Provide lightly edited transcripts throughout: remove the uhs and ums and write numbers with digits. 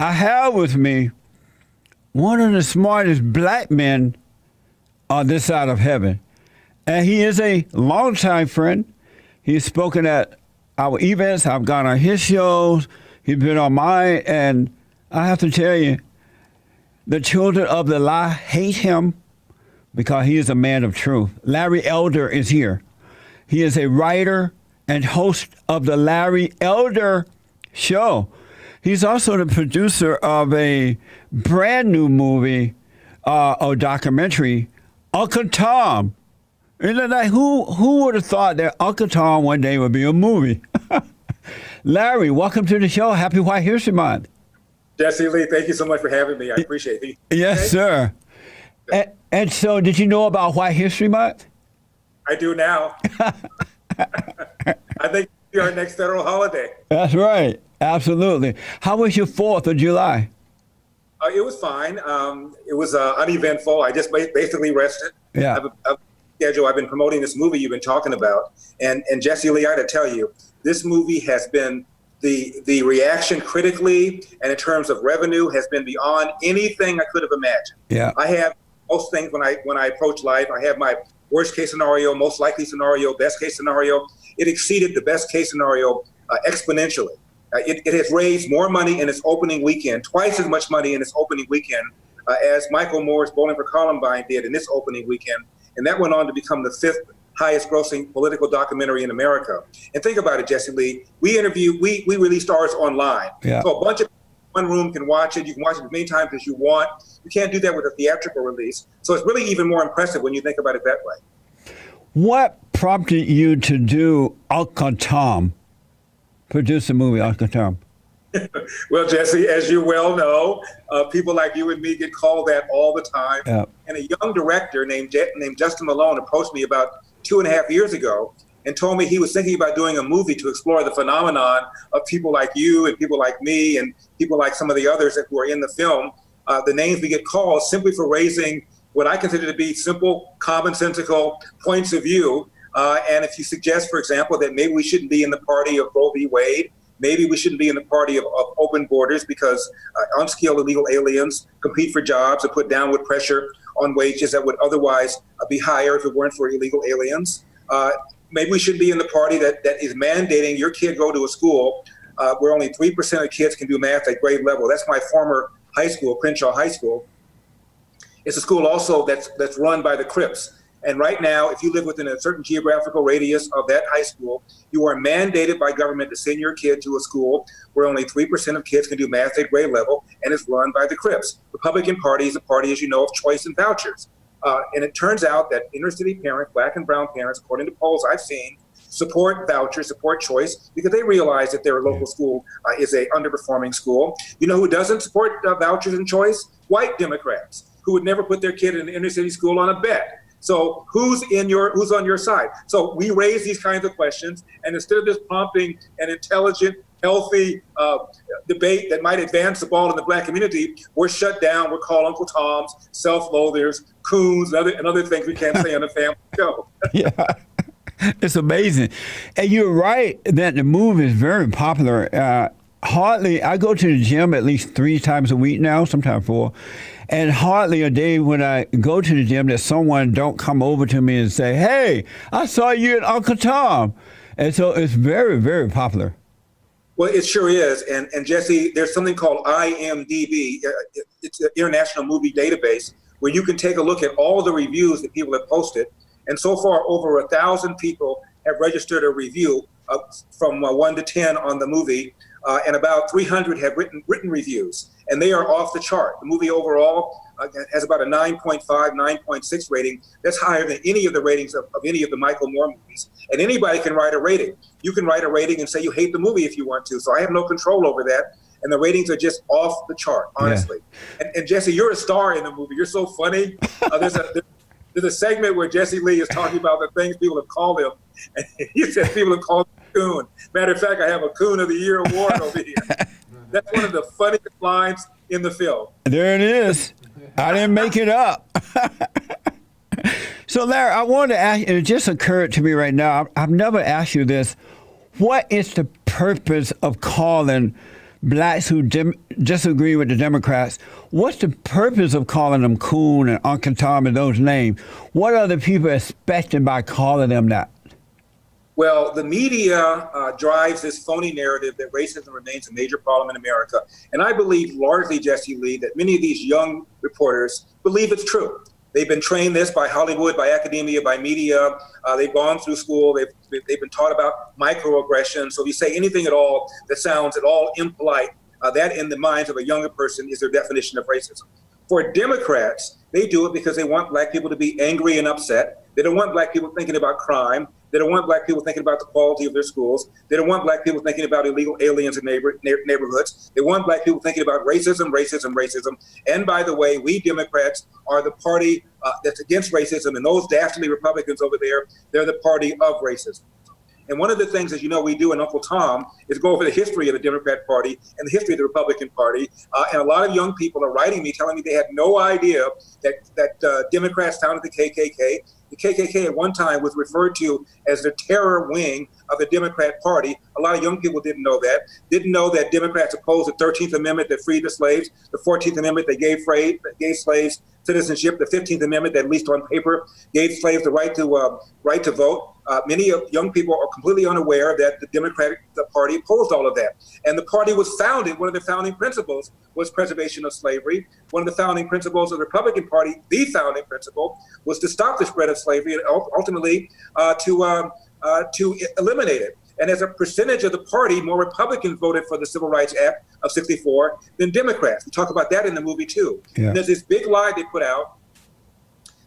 I have with me one of the smartest black men on this side of heaven. And he is a longtime friend. He's spoken at our events. I've gone on his shows. He's been on mine. And I have to tell you, the children of the lie hate him because he is a man of truth. Larry Elder is here. He is a writer and host of the Larry Elder Show. He's also the producer of a brand new movie or documentary, Uncle Tom. Who would have thought that Uncle Tom one day would be a movie? Larry, welcome to the show. Happy White History Month. Jesse Lee, thank you so much for having me. I appreciate it. Yes, sir. And so, did you know about White History Month? I do now. I think it's our next federal holiday. That's right. Absolutely. How was your 4th of July? It was fine. It was uneventful. I just basically rested. Yeah. I have a schedule. I've been promoting this movie you've been talking about. And Jesse Lee, I got to tell you, this movie has been the reaction critically and in terms of revenue has been beyond anything I could have imagined. Yeah. I have most things when I approach life. I have my worst case scenario, most likely scenario, best case scenario. It exceeded the best case scenario exponentially. It has raised more money in its opening weekend, twice as much money in its opening weekend as Michael Moore's Bowling for Columbine did in its opening weekend. And that went on to become the 5th highest grossing political documentary in America. And think about it, Jesse Lee. We release ours online. Yeah. So a bunch of one room can watch it. You can watch it as many times as you want. You can't do that with a theatrical release. So it's really even more impressive when you think about it that way. What prompted you to do Uncle Tom? Produce the movie Uncle Tom. Well, Jesse, as you well know, people like you and me get called that all the time. Yeah. And a young director named Justin Malone approached me about 2.5 years ago and told me he was thinking about doing a movie to explore the phenomenon of people like you and people like me and people like some of the others who are in the film, the names we get called simply for raising what I consider to be simple, commonsensical points of view. And if you suggest, for example, that maybe we shouldn't be in the party of Roe v. Wade, maybe we shouldn't be in the party of open borders because unskilled illegal aliens compete for jobs and put downward pressure on wages that would otherwise be higher if it weren't for illegal aliens. Maybe we should be in the party that is mandating your kid go to a school where only 3% of kids can do math at grade level. That's my former high school, Crenshaw High School. It's a school also that's run by the Crips. And right now, if you live within a certain geographical radius of that high school, you are mandated by government to send your kid to a school where only 3% of kids can do math at grade level, and it's run by the Crips. Republican Party is a party, as you know, of choice and vouchers. And it turns out that inner city parents, black and brown parents, according to polls I've seen, support vouchers, support choice, because they realize that their local school is a underperforming school. You know who doesn't support vouchers and choice? White Democrats, who would never put their kid in an inner city school on a bet. So who's on your side? So we raise these kinds of questions, and instead of just prompting an intelligent, healthy debate that might advance the ball in the black community, we're shut down. We're called Uncle Toms, self-loathers, coons, and other things we can't say on a family show. Yeah, it's amazing. And you're right that the movie is very popular. I go to the gym at least 3 times a week now, sometimes 4. And hardly a day when I go to the gym that someone don't come over to me and say, hey, I saw you at Uncle Tom. And so it's very, very popular. Well, it sure is. And Jesse, there's something called IMDb. It's an international movie database where you can take a look at all the reviews that people have posted. And so far, over 1,000 people have registered a review from 1 to 10 on the movie. And about 300 have written reviews, and they are off the chart. The movie overall has about a 9.5, 9.6 rating. That's higher than any of the ratings of any of the Michael Moore movies. And anybody can write a rating. You can write a rating and say you hate the movie if you want to. So I have no control over that. And the ratings are just off the chart, honestly. Yeah. And Jesse, you're a star in the movie. You're so funny. There's a segment where Jesse Lee is talking about the things people have called him. And he said people have called him a coon. Matter of fact, I have a Coon of the Year award over here. That's one of the funniest lines in the film. There it is. I didn't make it up. So, Larry, I wanted to ask you, it just occurred to me right now, I've never asked you this. What is the purpose of calling blacks who disagree with the Democrats, what's the purpose of calling them coon and Uncle Tom and those names? What are the people expecting by calling them that? Well, the media drives this phony narrative that racism remains a major problem in America. And I believe largely, Jesse Lee, that many of these young reporters believe it's true. They've been trained this by Hollywood, by academia, by media. They've gone through school. They've been taught about microaggressions. So if you say anything at all that sounds at all impolite, that in the minds of a younger person is their definition of racism. For Democrats, they do it because they want black people to be angry and upset. They don't want black people thinking about crime. They don't want black people thinking about the quality of their schools. They don't want black people thinking about illegal aliens in neighborhoods. They want black people thinking about racism, racism, racism. And by the way, we Democrats are the party that's against racism, and those dastardly Republicans over there, they're the party of racism. And one of the things, as you know, we do in Uncle Tom is go over the history of the Democrat Party and the history of the Republican Party. And a lot of young people are writing me, telling me they had no idea that Democrats founded the KKK. The KKK at one time was referred to as the terror wing of the Democrat Party. A lot of young people didn't know that Democrats opposed the 13th Amendment that freed the slaves, the 14th Amendment that gave slaves citizenship, the 15th Amendment that, at least on paper, gave slaves the right to vote. Many young people are completely unaware that the Democratic Party opposed all of that. And the party was founded, one of the founding principles was preservation of slavery. One of the founding principles of the Republican Party, the founding principle, was to stop the spread of slavery and ultimately to eliminate it. And as a percentage of the party, more Republicans voted for the Civil Rights Act of '64 than Democrats. We talk about that in the movie too. Yeah. And there's this big lie they put out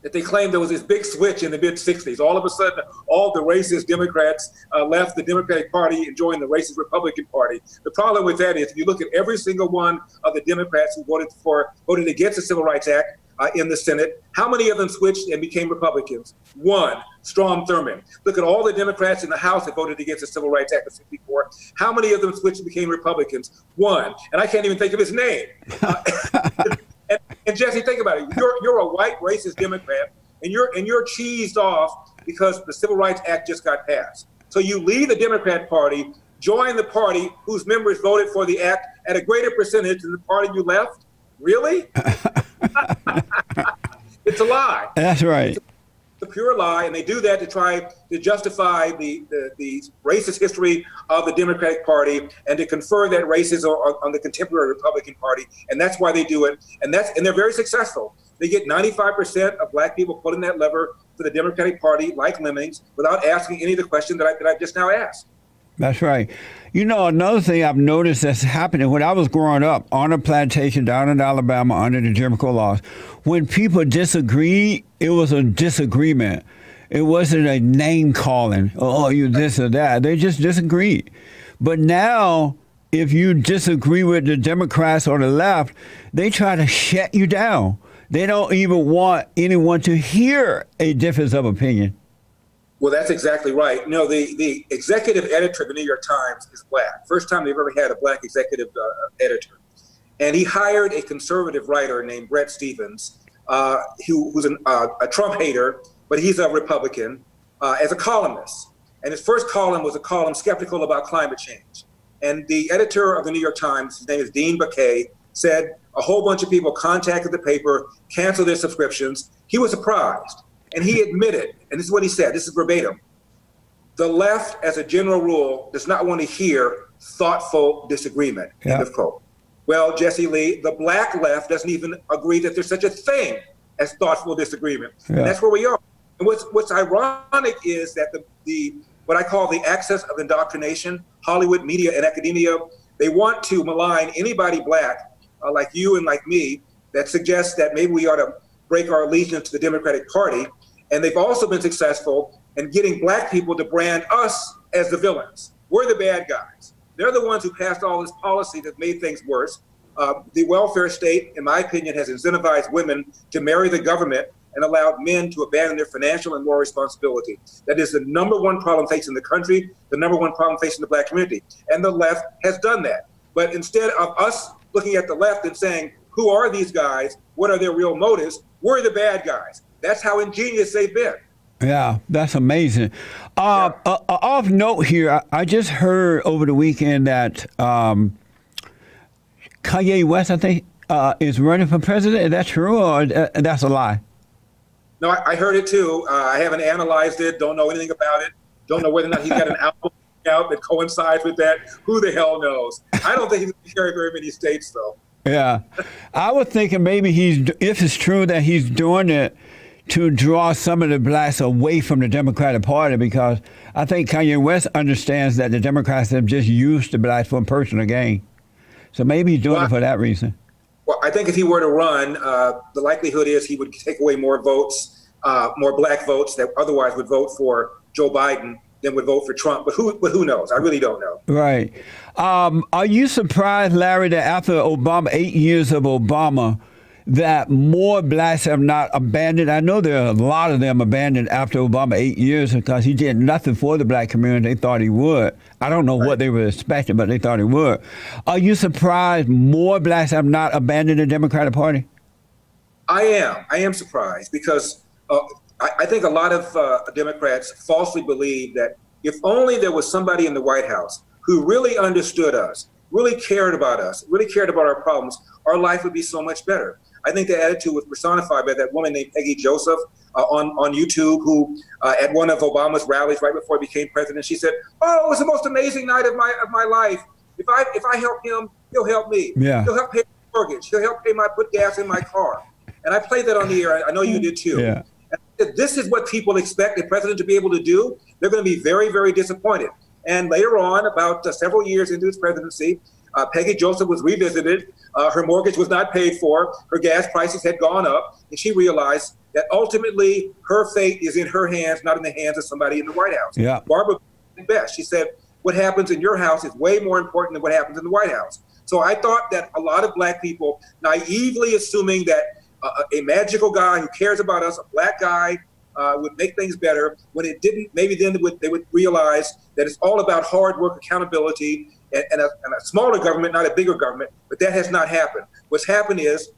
that they claimed there was this big switch in the mid-'60s. All of a sudden, all the racist Democrats left the Democratic Party and joined the racist Republican Party. The problem with that is if you look at every single one of the Democrats who voted against the Civil Rights Act in the Senate, how many of them switched and became Republicans? One, Strom Thurmond. Look at all the Democrats in the House that voted against the Civil Rights Act of '64. How many of them switched and became Republicans? One. And I can't even think of his name. And Jesse, think about it. You're a white racist Democrat, and you're cheesed off because the Civil Rights Act just got passed. So you leave the Democrat Party, join the party whose members voted for the act at a greater percentage than the party you left? Really? It's a lie. That's right. It's a pure lie, and they do that to try to justify the racist history of the Democratic Party and to confer that racism on the contemporary Republican Party, and that's why they do it. And they're very successful. They get 95% of black people pulling that lever for the Democratic Party like lemmings without asking any of the questions that I've just now asked. That's right. You know, another thing I've noticed that's happening when I was growing up on a plantation down in Alabama under the Jim Crow laws, when people disagree, it was a disagreement. It wasn't a name calling, oh, you this or that. They just disagreed. But now, if you disagree with the Democrats or the left, they try to shut you down. They don't even want anyone to hear a difference of opinion. Well, that's exactly right. You know, the executive editor of the New York Times is black. First time they've ever had a black executive editor. And he hired a conservative writer named Bret Stephens, who's a Trump hater, but he's a Republican, as a columnist. And his first column was a column skeptical about climate change. And the editor of the New York Times, his name is Dean Baquet, said a whole bunch of people contacted the paper, canceled their subscriptions. He was surprised. And he admitted, and this is what he said, this is verbatim, the left, as a general rule, does not want to hear thoughtful disagreement, end of quote. Well, Jesse Lee, the black left doesn't even agree that there's such a thing as thoughtful disagreement. Yeah. And that's where we are. And what's ironic is that the what I call the axis of indoctrination, Hollywood, media, and academia, they want to malign anybody black, like you and like me, that suggests that maybe we ought to break our allegiance to the Democratic Party. And they've also been successful in getting black people to brand us as the villains. We're the bad guys. They're the ones who passed all this policy that made things worse. The welfare state, in my opinion, has incentivized women to marry the government and allowed men to abandon their financial and moral responsibility. That is the number one problem facing the country, the number one problem facing the black community. And the left has done that. But instead of us looking at the left and saying, who are these guys? What are their real motives? We're the bad guys. That's how ingenious they've been. Yeah, that's amazing. Off note here, I just heard over the weekend that Kanye West, I think, is running for president. Is that true, or that's a lie? No, I heard it too. I haven't analyzed it. Don't know anything about it. Don't know whether or not he's got an album out that coincides with that. Who the hell knows? I don't think he's going to carry very many states, though. Yeah, I was thinking maybe if it's true that he's doing it to draw some of the blacks away from the Democratic Party, because I think Kanye West understands that the Democrats have just used the blacks for personal gain. So maybe he's doing it for that reason. Well, I think if he were to run, the likelihood is he would take away more votes, more black votes that otherwise would vote for Joe Biden than would vote for Trump. But who knows? I really don't know. Right. Are you surprised, Larry, that after Obama, 8 years of Obama, that more blacks have not abandoned? I know there are a lot of them abandoned after Obama 8 years because he did nothing for the black community. They thought he would. I don't know what they were expecting, but they thought he would. Are you surprised more blacks have not abandoned the Democratic Party? I am surprised because I think a lot of Democrats falsely believe that if only there was somebody in the White House who really understood us, really cared about us, really cared about our problems, our life would be so much better. I think the attitude was personified by that woman named Peggy Joseph on YouTube, who at one of Obama's rallies right before he became president, she said, "Oh, it was the most amazing night of my life. If I help him, he'll help me. Yeah. He'll help pay my mortgage. He'll help put gas in my car." And I played that on the air. I know you did too. Yeah. If this is what people expect the president to be able to do, they're going to be very, very disappointed. And later on, about several years into his presidency, Peggy Joseph was revisited. Her mortgage was not paid for. Her gas prices had gone up. And she realized that ultimately her fate is in her hands, not in the hands of somebody in the White House. Yeah. Barbara said best. She said, what happens in your house is way more important than what happens in the White House. So I thought that a lot of black people, naively assuming that a magical guy who cares about us, a black guy, would make things better. When it didn't, maybe then they would realize that it's all about hard work, accountability, and a smaller government, not a bigger government. But that has not happened. What's happened is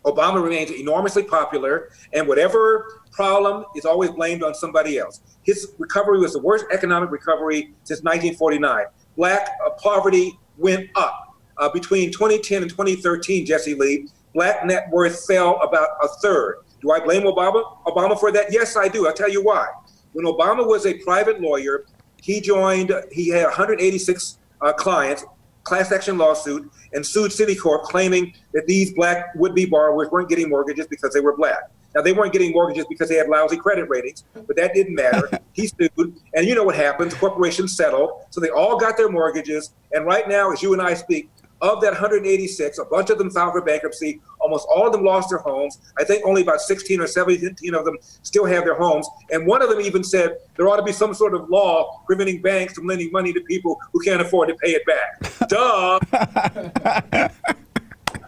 Obama remains enormously popular, and whatever problem is always blamed on somebody else. His recovery was the worst economic recovery since 1949. Black poverty went up. Between 2010 and 2013, Jesse Lee, black net worth fell about a third. Do I blame Obama for that? Yes, I do. I'll tell you why. When Obama was a private lawyer, he had 186 clients, class action lawsuit, and sued Citicorp, claiming that these black would-be borrowers weren't getting mortgages because they were black. Now, they weren't getting mortgages because they had lousy credit ratings, but that didn't matter. He sued, and you know what happened. Corporations settled, so they all got their mortgages. And right now, as you and I speak, of that 186, a bunch of them filed for bankruptcy. Almost all of them lost their homes. I think only about 16 or 17 of them still have their homes. And one of them even said there ought to be some sort of law preventing banks from lending money to people who can't afford to pay it back. Duh.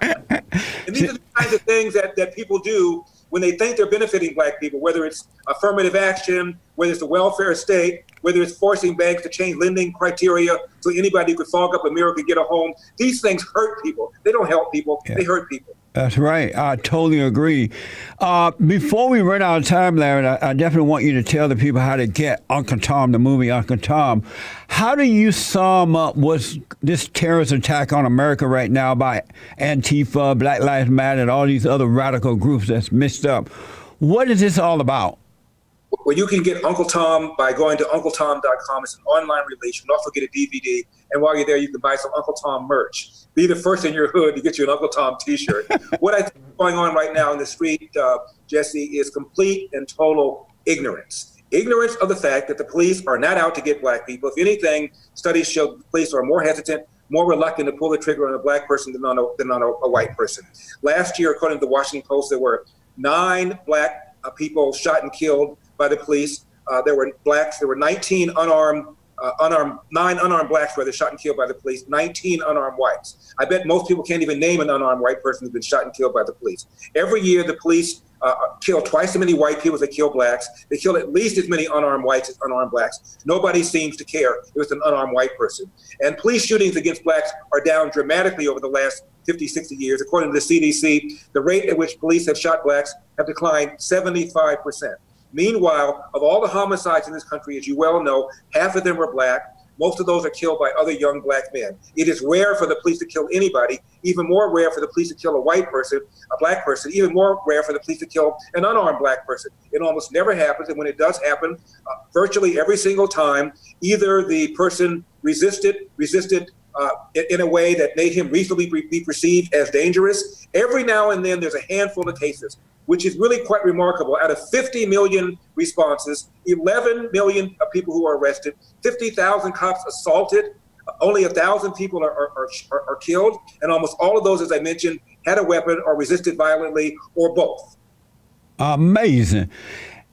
And these are the kinds of things that people do when they think they're benefiting black people, whether it's affirmative action, whether it's the welfare state, whether it's forcing banks to change lending criteria so anybody who could fog up a mirror could get a home. These things hurt people. They don't help people. Yeah. They hurt people. That's right. I totally agree. Before we run out of time, Larry, I definitely want you to tell the people how to get Uncle Tom, the movie Uncle Tom. How do you sum up what's this terrorist attack on America right now by Antifa, Black Lives Matter, and all these other radical groups that's mixed up? What is this all about? Well, you can get Uncle Tom by going to UncleTom.com. It's an online release. You can also get a DVD. And while you're there, you can buy some Uncle Tom merch. Be the first in your hood to get you an Uncle Tom T-shirt. What I think is going on right now in the street, Jesse, is complete and total ignorance. Ignorance of the fact that the police are not out to get black people. If anything, studies show the police are more hesitant, more reluctant to pull the trigger on a black person than on a white person. Last year, according to the Washington Post, there were 9 black people shot and killed by the police. There were 19 unarmed 9 unarmed blacks were shot and killed by the police, 19 unarmed whites. I bet most people can't even name an unarmed white person who's been shot and killed by the police. Every year, the police kill twice as many white people as they kill blacks. They kill at least as many unarmed whites as unarmed blacks. Nobody seems to care if it's an unarmed white person. And police shootings against blacks are down dramatically over the last 50, 60 years. According to the CDC, the rate at which police have shot blacks have declined 75%. Meanwhile, of all the homicides in this country, as you well know, half of them were black. most of those are killed by other young black men. It is rare for the police to kill anybody, even more rare for the police to kill a white person, a black person, even more rare for the police to kill an unarmed black person. It almost never happens, and when it does happen, virtually every single time, either the person resisted in a way that made him reasonably be perceived as dangerous. Every now and then there's a handful of cases, which is really quite remarkable. Out of 50 million responses, 11 million people who are arrested, 50,000 cops assaulted, only 1,000 people are killed, and almost all of those, as I mentioned, had a weapon or resisted violently or both. Amazing.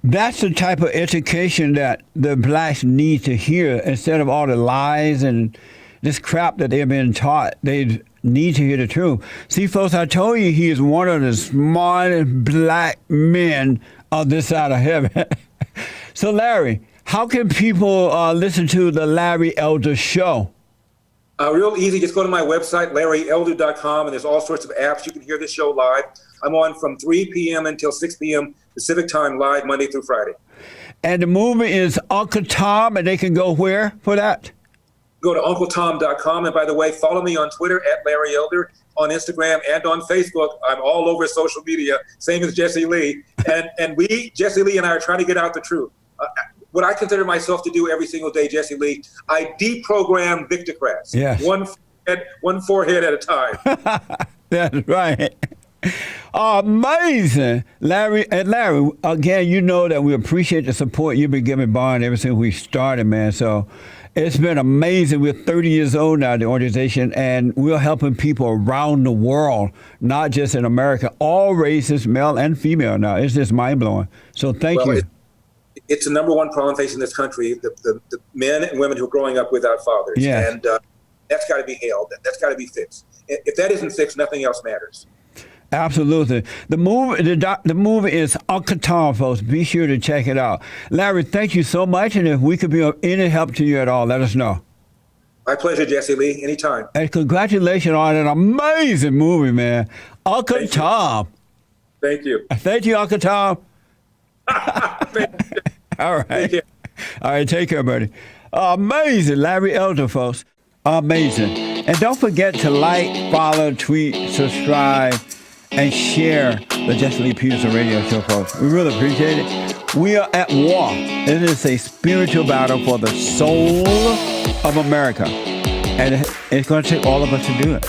That's the type of education that the blacks need to hear instead of all the lies and this crap that they've been taught. They need to hear the truth. See, folks, I told you he is one of the smartest black men on this side of heaven. So, Larry, how can people listen to the Larry Elder Show? Real easy. Just go to my website, larryelder.com, and there's all sorts of apps. You can hear the show live. I'm on from 3 p.m. until 6 p.m. Pacific time, live Monday through Friday. And the movie is Uncle Tom, and they can go where for that? Go to uncletom.com. And by the way, follow me on Twitter at Larry Elder, on Instagram and on Facebook. I'm all over social media, same as Jesse Lee. And Jesse Lee and I are trying to get out the truth. What I consider myself to do every single day, Jesse Lee, I deprogram Victocrats. Yes. One forehead at a time. That's right. Amazing. Larry, again, you know that we appreciate the support you've been giving Bond ever since we started, man. So it's been amazing. We're 30 years old now, the organization, and we're helping people around the world, not just in America, all races, male and female now. It's just mind-blowing. So thank you. It's the number one problem facing this country, the men and women who are growing up without fathers. Yes. And that's got to be hailed. That's got to be fixed. If that isn't fixed, nothing else matters. Absolutely. The movie is Uncle Tom, folks. Be sure to check it out. Larry, thank you so much. And if we could be of any help to you at all, let us know. My pleasure, Jesse Lee. Anytime. And congratulations on an amazing movie, man. Uncle Tom. Thank you. Thank you, Uncle Tom. All right. Take care. All right, take care, buddy. Amazing. Larry Elder, folks. Amazing. And don't forget to like, follow, tweet, subscribe, and share the Jesse Lee Peterson radio show, folks. We really appreciate it. We are at war. It is a spiritual battle for the soul of America. And it's going to take all of us to do it.